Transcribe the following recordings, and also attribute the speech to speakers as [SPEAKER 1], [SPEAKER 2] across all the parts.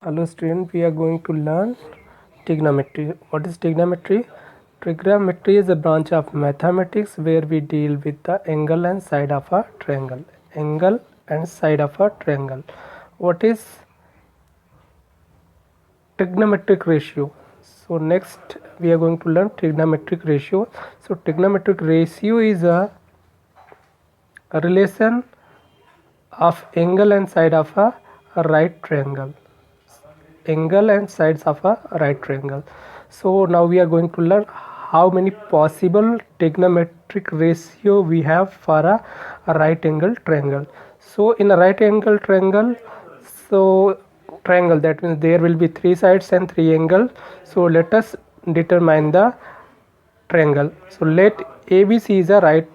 [SPEAKER 1] Hello student, we are going to learn trigonometry. What is trigonometry? Trigonometry is a branch of mathematics where we deal with the angle and side of a triangle. Angle and side of a triangle. What is trigonometric ratio? So next we are going to learn trigonometric ratio. So trigonometric ratio is a relation of angle and side of a right triangle. Angle and sides of a right triangle. So now we are going to learn how many possible trigonometric ratio we have for a right angle triangle. So in a right angle triangle, so triangle, that means there will be three sides and three angles. So let us determine the triangle. So let ABC is a right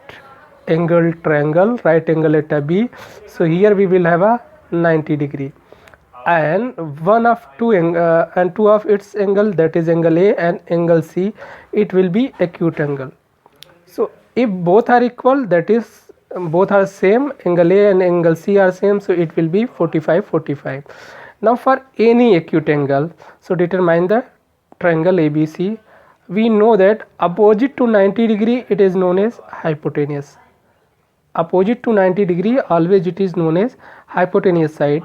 [SPEAKER 1] angle triangle, right angle at a B. So here we will have a 90 degree, and one of and two of its angle, that is angle A and angle C, it will be acute angle. So if both are equal, that is both are same, angle A and angle C are same, so it will be 45. Now for any acute angle, so determine the triangle ABC. We know that opposite to 90 degree, it is known as hypotenuse. Opposite to 90 degree, always it is known as hypotenuse side,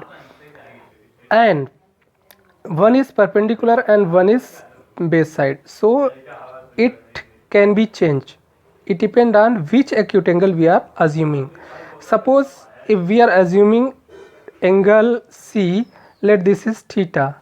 [SPEAKER 1] and one is perpendicular and one is base side. So it can be changed. It depends on which acute angle we are assuming. Suppose if we are assuming angle C, let this is theta.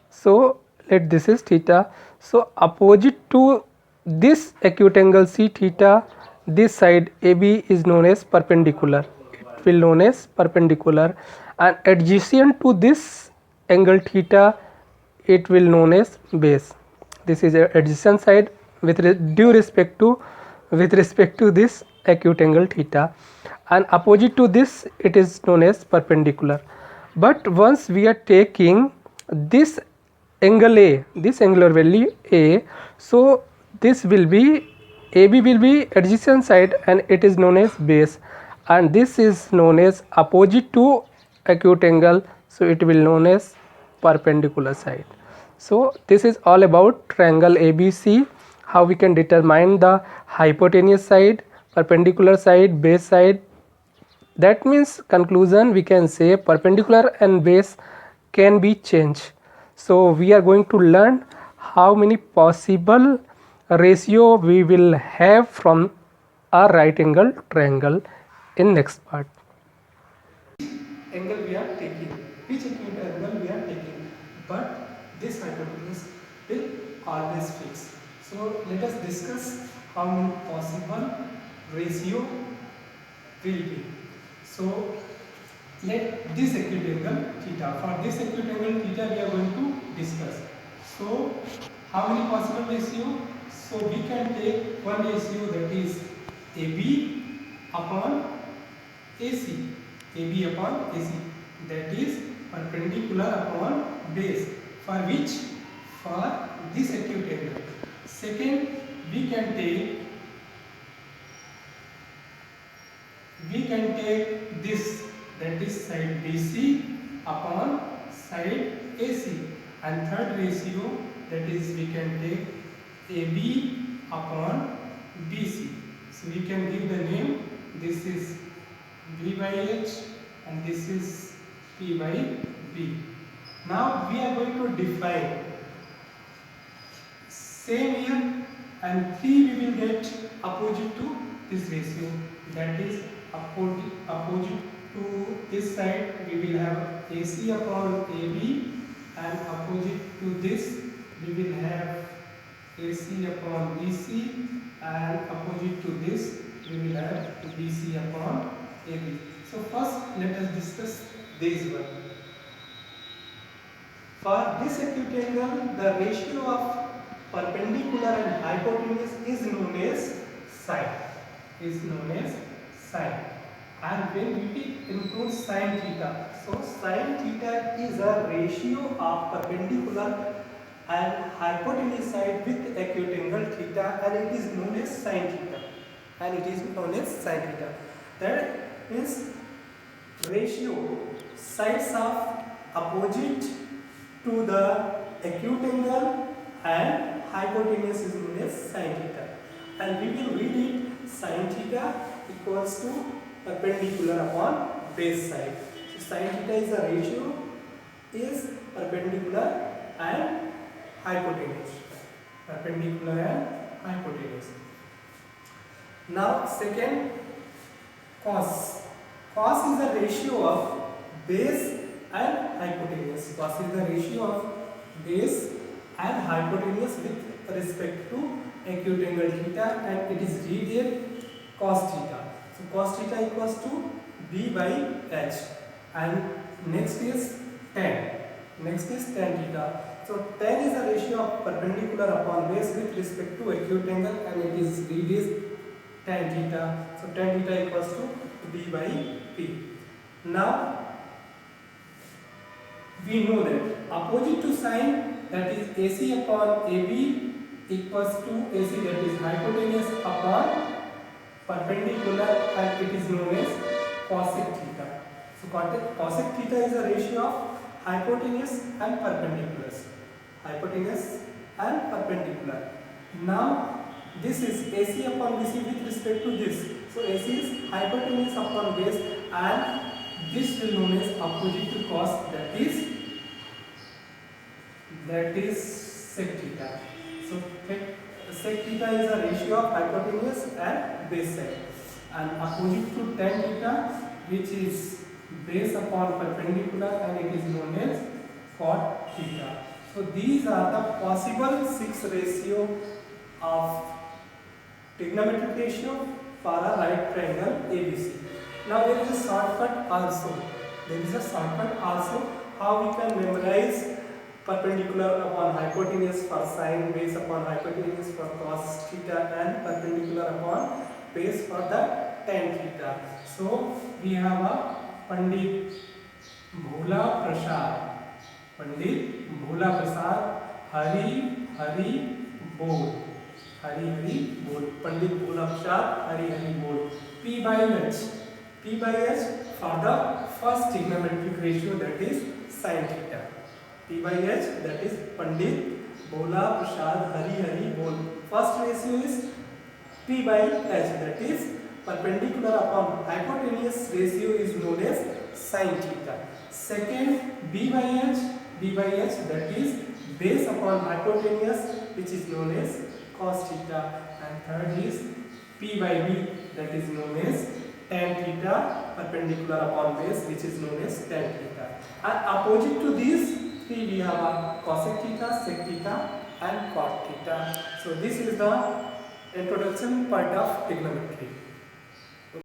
[SPEAKER 1] So let this is theta. So opposite to this acute angle C theta, this side AB is known as perpendicular. It will known as perpendicular, and adjacent to this angle theta, it will known as base. This is a adjacent side with respect to this acute angle theta, and opposite to this it is known as perpendicular. But once we are taking this angle A, this angular value A, so this will be AB will be adjacent side and it is known as base, and this is known as opposite to acute angle, so it will known as perpendicular side. So this is all about triangle ABC, how we can determine the hypotenuse side, perpendicular side, base side. That means conclusion, we can say perpendicular and base can be changed. So we are going to learn how many possible ratio we will have from a right angle triangle in next part. Angle we are taking, which acute angle we are taking, but this hypotenuse will always fix. So let us discuss how many possible ratio will be. So let this acute angle theta, for this acute angle theta we are going to discuss. So how many possible ratio? So we can take one ratio, that is AB upon AC, AB upon AC, that is perpendicular upon base, for which, for this acute angle. Second, we can take this, that is side BC upon side AC, and third ratio, that is we can take AB upon BC. So we can give the name, this is V by H and this is P by B. Now we are going to define same here, and 3 we will get opposite to this ratio, that is opposite to this side we will have AC upon AB, and opposite to this we will have AC upon BC, and opposite to this we will have BC upon AB. So first let us discuss this one. For this acute angle, the ratio of perpendicular and hypotenuse is known as sine. And when we include sine theta, so sine theta is a ratio of perpendicular and hypotenuse side with acute angle theta, and it is known as sine theta. That means ratio sides of opposite to the acute angle and hypotenuse is known as sin theta. And we will read it sin theta equals to perpendicular upon base side. So sin theta is a ratio is perpendicular and hypotenuse. Perpendicular and hypotenuse. Now second, cos. Cos is the ratio of base and hypotenuse. Cos is the ratio of base and hypotenuse with respect to acute angle theta, and it is read cos theta. So cos theta equals to b by h, and next is tan. Next is tan theta. So tan is the ratio of perpendicular upon base with respect to acute angle, and it is read tan theta. So tan theta equals to b by p. Now we know that opposite to sine, that is AC upon AB, equals to AC, that is hypotenuse upon perpendicular, and it is known as cosec theta. So cosec theta is a ratio of hypotenuse and perpendiculars. Hypotenuse and perpendicular. Now this is AC upon BC with respect to this. So AC is hypotenuse upon base, and this will known as opposite to cos, that is sec theta. So sec theta is a ratio of hypotenuse and base side, and opposite to tan theta, which is base upon perpendicular, and it is known as cot theta. So these are the possible 6 ratio of trigonometric ratio for a right triangle ABC. Now there is a shortcut also. There is a shortcut also how we can memorize perpendicular upon hypotenuse for sine, base upon hypotenuse for cos theta, and perpendicular upon base for the tan theta. So we have a Pandit Bhola Prasad. Pandit Bhola Prasad, Hari Bol. Hari Bol. Pandit Bhola Prasad, Hari Bol. P by H. P by H for the first trigonometric ratio, that is sin theta. P by H, that is Pandit Bhola Prasad, Hari Bol. First ratio is P by H, that is perpendicular upon hypotenuse ratio is known as sin theta. Second, B by H, that is base upon hypotenuse, which is known as cos theta. And third is P by B, that is known as tan theta, perpendicular upon base, which is known as tan theta. And opposite to these three, we have a cosec theta, sec theta, and cot theta. So this is the introduction part of trigonometry.